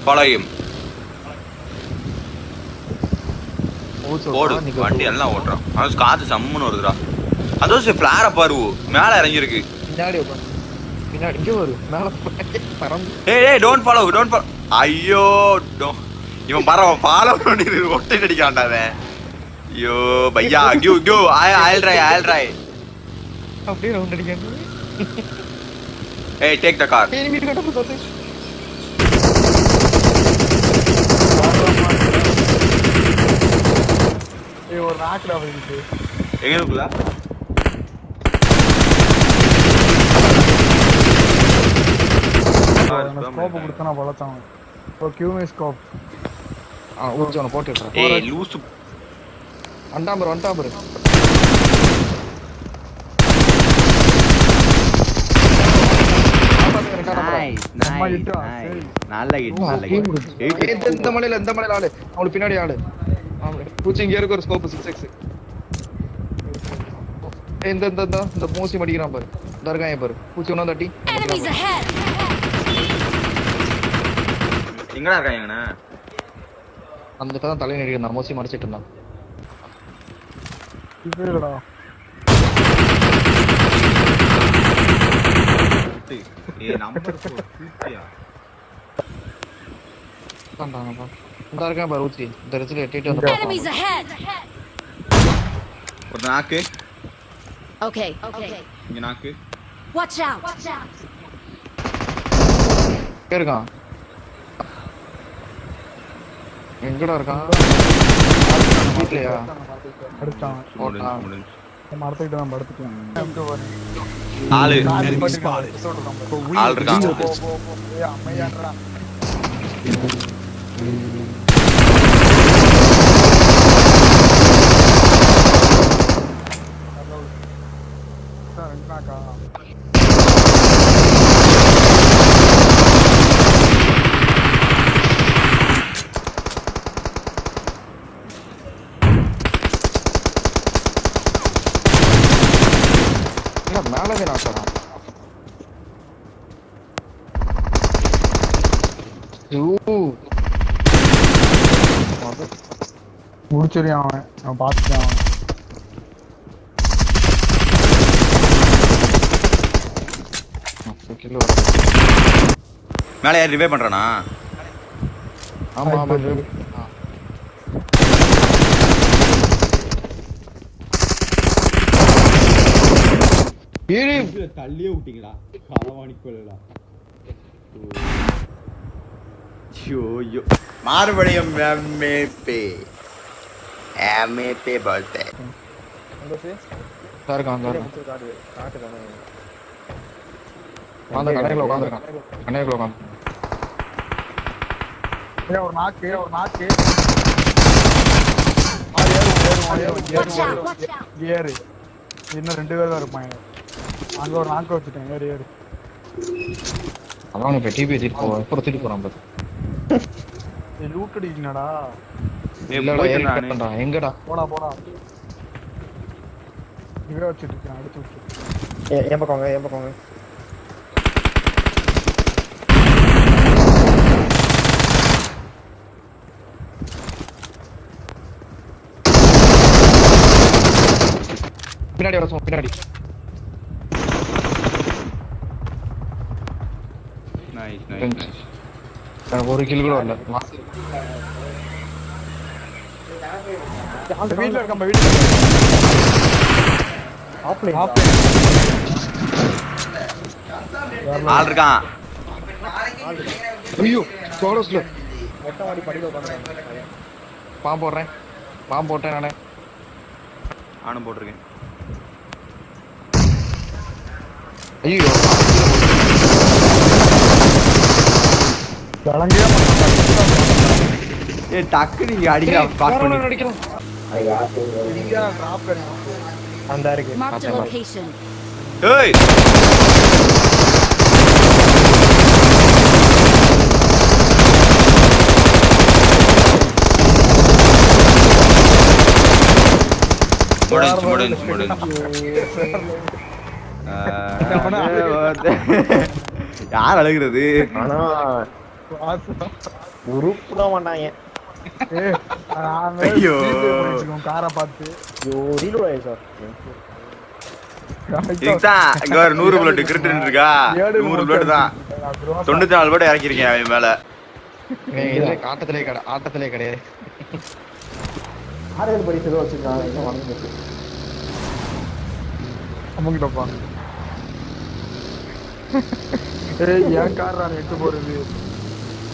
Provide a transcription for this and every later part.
Follow him. போடு வண்டி எல்லாம் ஓட்டுறான். அவன் காத்து சம்முன்னு வருதுடா. அதோ ஃபிளார பாரு மேல இறங்கி இருக்கு. பின்னாடி உட்காந்து பின்னாடி இங்கே வரும் மேல பறந்து. ஏய் டோன்ட் ஃபாலோ ஐயோ இவன் பரவ ஃபாலோ பண்ணி ஒட்டை அடிக்கான்டா அவன். ஐயோ பையா கியூ I'll try. அப்படியே ரவுண்ட் அடிக்காங்க. ஏய் டேக் தி கார். ஏய் வீட்டு கட்ட போறது. ஏய் ஒரு நாக்குடா வந்து. எங்க இருக்குல? ஸ்கோப் கொடுத்தனா வளச்சான். ஓ கியூமே ஸ்கோப். ஊர்ஜோன போட்டுறேன். ஏய் லூசு அண்டாம்பர் நல்ல இந்த மலையில ஆளு அவங்களுக்கு பின்னாடி ஆளு. பூச்சி இங்க இருக்கு ஒரு ஸ்கோப் 6x. இந்த மூசி மடிக்கிறான் பாரு. தர்காய பாரு. பூச்சி ஒண்ணா தட்டி. எங்கடா இருக்காங்கண்ணா? அந்த தான் தலை நடிக்க நான் மூசி மடிச்சிட்டு இருந்தான். இதுடா. ஏய் நம்பர் 4 சூப்பரியா. பண்றாங்க பா. இந்த இருக்கான் பாரு ஊச்சி. இந்த இடத்துல எட்டிட்டு வந்து பாப்பா. ஒரு நாக்கு. Okay. இங்க நாக்கு. Watch out. இருக்கான். எங்கடா இருக்கான்? வீட்லயா? அடிச்சான். முடிஞ்சு. மரத்துக்கிட்ட தான் படுத்துட்டான். ஆளு இருக்கான். ஏய் அம்மையாடா. ரெண்டாக்கா. மேலவே நாக்குறான். முடிச்சிருக்கான் அவன் பார்த்துட்டான். மேல யார் ரிவே பண்றானா? ஆமா தள்ளியே விட்டீங்களா? களவாணிக்கொள்ளா. ஐயோ மறுபடியும் எம்ஏபி बोलते हैं. ஒரு நாக்கு ஏறு. இன்னும் 2 பேர் தான் இருப்பாங்க. அங்க ஒரு நாக்கு வச்சுட்டேன். ஏறு. அதான் இப்ப டிபி திருப்பி போறான் பாரு. நீ லூட் அடிக்கனடா. இல்லடா எங்கடா? போடா. இங்க வச்சிட்டு இருக்கேன். அடுத்து விட்டு. ஏன் பக்கங்க. பின்னாடி வரணும் பின்னாடி. நைஸ். ஒரு கில் கூட வரல. வீட்ல இருக்க வீட்ல. ஆள் இருக்கான். ஐயோ கோரஸ்ல மொட்டை மாடி படியில உட்கார்ந்தேன். பாம்பு போட்டேன் நானே. நானும் போட்டிருக்கேன். ஐயோ கலங்கியா ஏ டக்கு நீங்க அடிங்க பாஸ் பண்ணி அடிக்கலாம். இங்க டிராப் பண்ணு. அந்த இருக்கு. Mark the location. ஏய் முடிஞ்சு. யார் அழுகிறது? ஆனா உருப்புட மாட்டாங்க. ஏய், நாங்க ஐயோ. ஜிபே பண்ணிச்சுக்கோம் காரை பார்த்து. ஐயோ ரீலோட் ஆயிடுச்சு சார். இதுதான் இங்க ஒரு 100 புல்லட் கிரிட்டு இருக்கா 100 புல்லட் தான் 94 புல்லட் இறக்கிருக்கேன் அவன் மேல. இதுல ஆட்டத்திலே கிடையாது. ஆறுதல் பரிசு ஏதோ வச்சிருக்காங்க. இன்னும் வாங்கிட்டு அம்முங்கிட்டப்பா. ஏய், என் கார் நான் எட்டு போறது.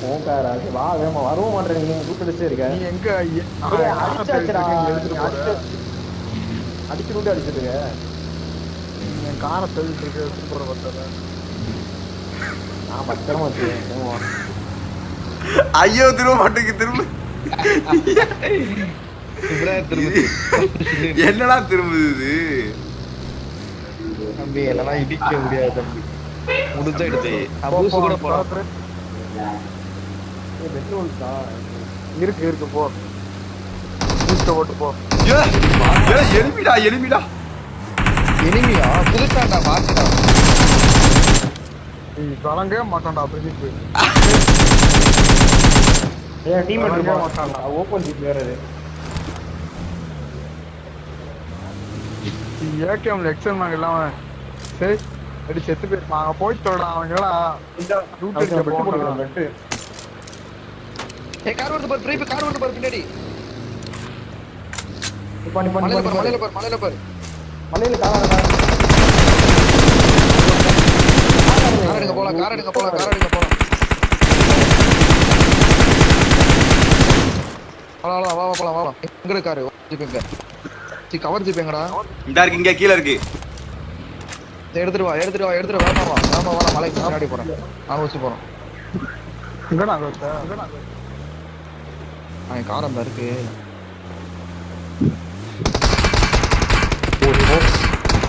போங்காரா வா வேமா வரவும் மாட்டேன். நீங்க கூப்பிட்டு இருக்க. நீ எங்க அடிச்சாச்சுடா. எடுத்துட்டு போற? அடிச்சு அடிச்சிட்டு என் காரை தள்ளிட்டு இருக்க எடுத்துட்டு போற பார்த்தா. நான் பத்திரமா வச்சுருக்கேன். ஐயோ திரும்ப மாட்டேங்குது திரும்ப. என்னடா திரும்புது இது? தம்பி எல்லாம் இடிக்க முடியாது தம்பி. முடிஞ்சா எடுத்து அபூஸ் கூட போறோம். இருக்கு போ. ஈஸ்ட் ஓட்டு போ. எலிமிடா எனிமியா புதுசாண்டா பாத்துடா. நீ வழங்கவே மாட்டான்டா பிரதீப். ஏன் டீம் வழங்கவே மாட்டான்டா. ஓபன் ஜிப் வேற இது. ஏகேஎம்ல எக்ஸல் நாங்க இல்லாம சரி அடி செத்து போயிருப்பான். அங்க போயிட்டு தொடடா அவங்களாம் இந்த ரூட் அடிக்க போறாங்க. பெட்டு ஏய் கார் வருது பாரு. பிரீப் கார் வருது பாரு பின்னாடி. பண்ணி மலையில பாரு. மலையில கார கார் எடுக்க போலாம். வா போலாம். எங்க கார் ஜிப்பேங்க. கவர் ஜிப்பேங்கடா. இந்த இருக்கு இங்க கீழ இருக்கு. எடுத்துட்டு வா. நாம வா மலைக்கு முன்னாடி போறோம். நான் வச்சு போறோம். இங்கடா கோத்த. அவன் கார் அந்த இருக்கு.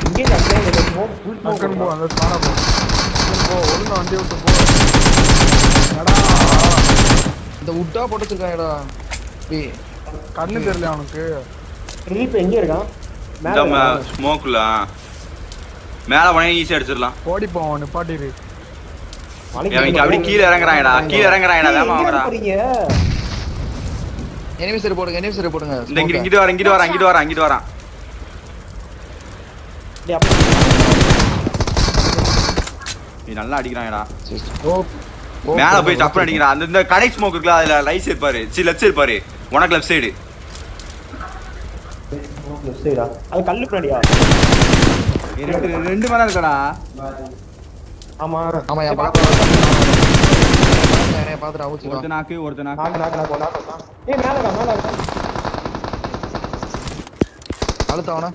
இங்கே டக்குன்னு போ அந்த ஸ்பானா போ. போ ஒழுங்கா வண்டி விட்டு போ. எடா இந்த உட்டா போட்டு வச்சிருக்காங்கடா. டேய் கண்ணு தெரியல அவனுக்கு. ரிலீப் எங்க இருக்கான்? இந்த ஸ்மோக்ல மேல போனா ஈஸியா அடிச்சிடலாம். ஓடி போவான் நிப்பாட்டிரு. அவன் அப்படி கீழ இறங்குறாங்கடா வேமா வாங்கடா. எனிமி சரி போடுங்க. இந்த இங்கிட்டு வரான். நீ நல்லா அடிக்கிறாங்கடா. மேல போய் டப்பு அடிக்கிறான். அந்த இந்த கடை ஸ்மோக் இருக்குல அதுல ரைட் சைடு பாரு. லெஃப்ட் சைடு பாரு. உனக்கு லெஃப்ட் சைடு. அது கல்லு பின்னாடியா? ரெண்டு மேல இருக்கடா. ஆமா என் பாத்து அவுச்சு. ஒருத்த நாக்கு. ஏய் மேல இருக்கா. அழுத்தவனா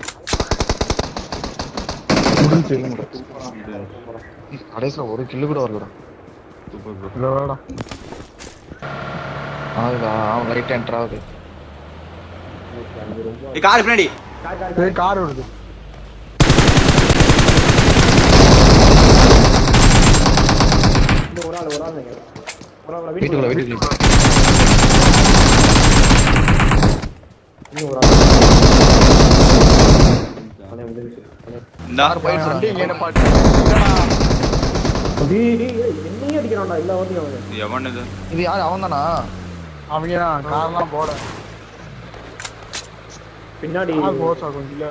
கடைசியில ஒரு கில்லு கூட வரலடா. இல்லடா. அவன் ரைட் என்டர் ஆகுது. கார் பின்னாடி. ஏய் கார் வருது. ஒரு ஆள் வீட்டுக்குள்ள இந்தா வண்டி இங்க நிப்பாட்டு. என்னையே அடிக்கிறான்டா எல்லா வண்டியும் அவன். எவன் இது? இது யாரு? அவன் தானா? அவங்க தான் கார்லாம் போட. பின்னாடி போச்சா கொஞ்சம் இல்ல.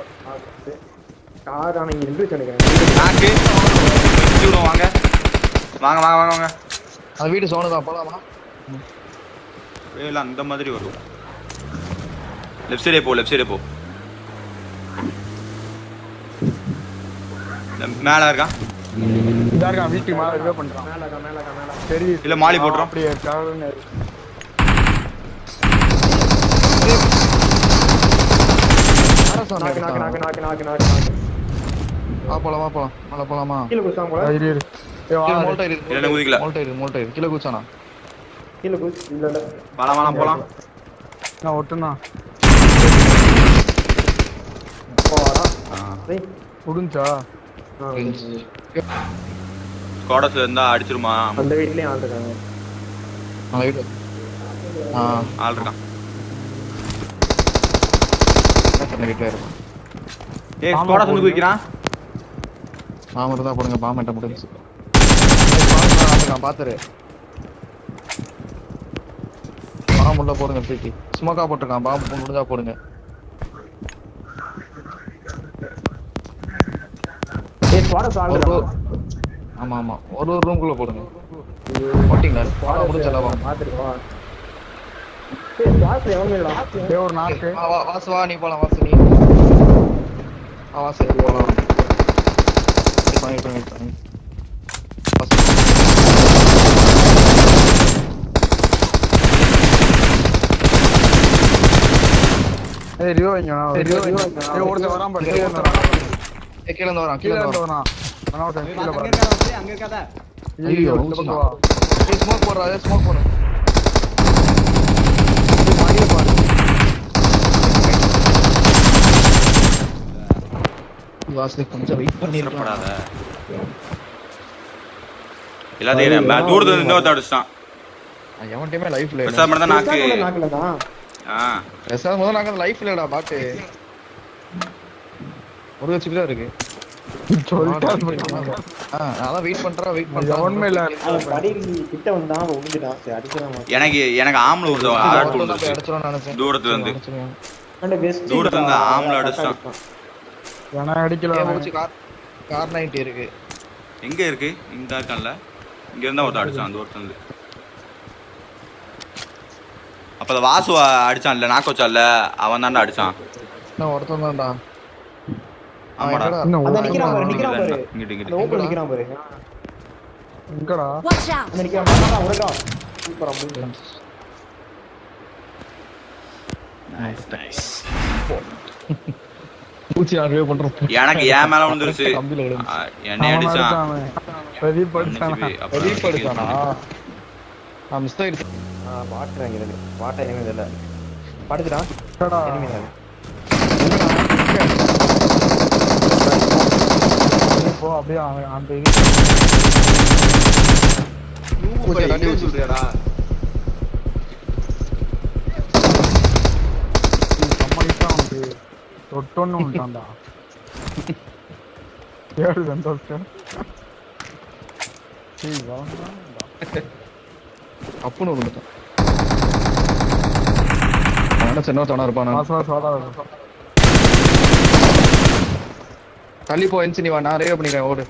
கார் ஆனா இங்க நின்று நினைக்கிறேன். நாக்கு. வாங்க. அந்த வீடு சோனு தான். போலாமா? இல்ல அந்த மாதிரி வரும். லெஃப்ட் சைடே போ. மேல இருக்கான். இதா இருக்கான் வீட்டுக்கு மேல ரிவே பண்றான். மேல சரி இல்ல மாலி போட்றோம். அப்படியே இருக்கான்னு. போலாமா? கீழே குச்சான் போல. இரு. மோல்ட் கீழே குச்சானா? கீழே குச்சி இல்ல. போலாம். நான் ஒட்டுனா. போடா. டேய் புடிஞ்சா. ஸ்குவாட்ஸ்ல இருந்தா அடிச்சிருமா? அந்த வீட்லயே ஆள் இருக்காங்க. அந்த வீட்ல ஆள் இருக்கான். அந்த வீட்ல இருக்கு. ஏய் ஸ்குவாட்ஸ் வந்து குதிக்கிறான். பாம்பு இருந்தா போடுங்க. பாம்பு எட்ட முடிஞ்சு. பாத்துரு. பாம்பு உள்ள போடுங்க தூக்கி. ஸ்மோக்கா போட்டுருக்கான், பாம்பு முடிஞ்சா போடுங்க. ஏய் ஸ்குவாட் சால்ட். ஆமா ஆமா, ஒரு ரூம்குள்ள போடுங்க. போட்டிங்களா? ஸ்குவாட் முடிச்சல வா. பாத்துட்டு வா. ஏய் ஸ்குவாட் எவன் இல்லடா. டேய் ஒரு நாக்கு. வா வாசு வா, நீ போலாம் வாசு நீ. வாசு போலாம். வெயிட் பண்ணு. ஏய் ரியோ இங்க வா. ஏய் ஓடுங்க வராம பாரு. கீழ இருந்து வரான். கீழ இருந்து வரான். நான் கீழ பாரு. அங்க இருக்காதா? ஐயோ இந்த பக்கம் வா. ஸ்மோக் போடுறா, ஸ்மோக் போடு. மாடியில பாரு. வாசு கொஞ்சம் வெயிட் பண்ணிருப்பா. படாத எல்லாத்தையும் தூரத்துல இருந்து இன்னொருத்த அடிச்சான். எவன் டீமே லைஃப்ல இல்ல. பிரசாத் மட்டும் தான் நாக்கு. நாக்குலதான். பிரசாத் முதல்ல நாங்க லைஃப்ல இல்லடா பாட்டு. ஒரு வச்சுக்கிட்டே இருக்கு. சொல்லிட்டான். அதான் வெயிட் பண்றா ஒண்ணுமே இல்ல. அவன் படி கிட்ட வந்தான், அவன் உண்டுட்டான். சரி அடிக்கலாம். எனக்கு ஆம்பளை ஒரு ஆட் விழுந்துச்சு அடிச்சோம் நினைச்சேன். தூரத்துல இருந்து. அந்த வெஸ்ட் தூரத்துல இருந்து ஆம்பளை அடிச்சான். நான் அடிக்கல. கார் 90 இருக்கு. எங்க இருக்கு? இங்க இருக்கான்ல. இங்க இருந்தா ஒருத்த அடிச்சான் தூரத்துல இருந்து. அப்ப அந்த வாசு அடிச்சான்ல, நாக்கு வச்சான்ல, அவன் தான்டா அடிச்சான். நான் ஒருத்தன் தான்டா. ஆமாடா. அந்த நிக்கிறான் பாரு, நிக்கிறான் பாரு. இங்கிட்டு அந்த ஓபன் நிக்கிறான் பாரு. எங்கடா? Watch out! அந்த நிக்கிறான் பாரு, உடடா. சூப்பர் அப்படியே. நைஸ். பூச்சி ஆர்வே பண்றோம். எனக்கு ஏன் மேல விழுந்துருச்சு. கம்பில விழுந்து. என்னை அடிச்சான். பிரதீப் அடிச்சானா? பிரதீப் அடிச்சானா? மிஸ் ஆயிடுச்சு. வாட்டர் அங்க வாட்டர் எனிமே இல்ல. படுத்துடா. எங்கடா? எனிமே இல்ல. போ அப்படியே அந்த பூச்சி அடி சொல்றியாடா? சம்மதித்தான் வந்து தொட்டோன்னு விட்டான்டா. ஏழு சந்தோஷம். அப்புன்னு விழுந்துட்டான். அவன சின்ன தோணா இருப்பானா? தள்ளி போ என்சி, நீ வா, நான் ரேவ் பண்ணிக்கிறேன். ஓடு.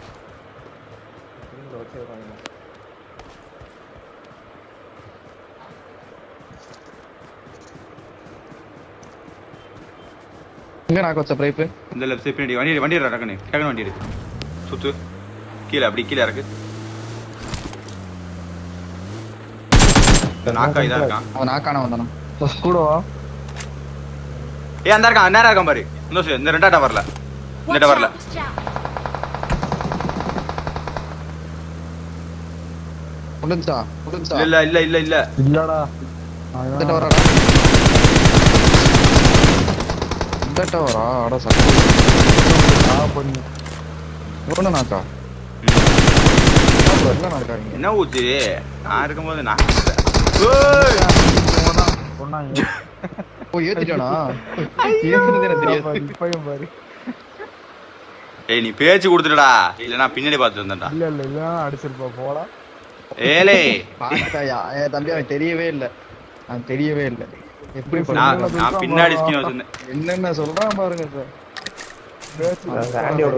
எங்க நாக்கு வச்ச பிரைப்பு? இந்த லெஃப்ட் சைடு பின்னாடி வண்டி டக்குனு வண்டி எடு. சுத்து கீழே, அப்படி கீழே இறக்கு. நாக்கா இதான் இருக்கான். அவன் நாக்கான வந்தானா? கூடவா? ஏய் அந்த இருக்கான், நேரா இருக்கான் பாரு. இந்த ரெண்டா டவர்ல. இந்த Watch டவர்ல. out! Watch out! முடிஞ்சா? இல்ல இல்லடா. இந்த டவராடா? இந்த டவரா? அட சத்து. பண்ணு. ஒண்ணு நாக்கா. என்ன நாக்காங்க? என்ன ஊத்து? நான் இருக்கும்போது நான் சொன்னாங்க. ஓ ஏத்திட்டானா? ஏத்துறது எனக்கு தெரியாது. இப்பயும் பாரு. ஏய் நீ பேச்சு கொடுத்துடா, இல்ல நான் பின்னாடி பார்த்துட்டு இருந்தேன்டா. இல்ல அடிச்சிருப்பா போடா. ஏலே பாத்தாயா? தம்பி அவன் தெரியவே இல்ல. எப்படி நான் பின்னாடி ஸ்கின் வச்சிருந்தேன். என்னென்ன சொல்றான் பாருங்க சார். சாண்டியோட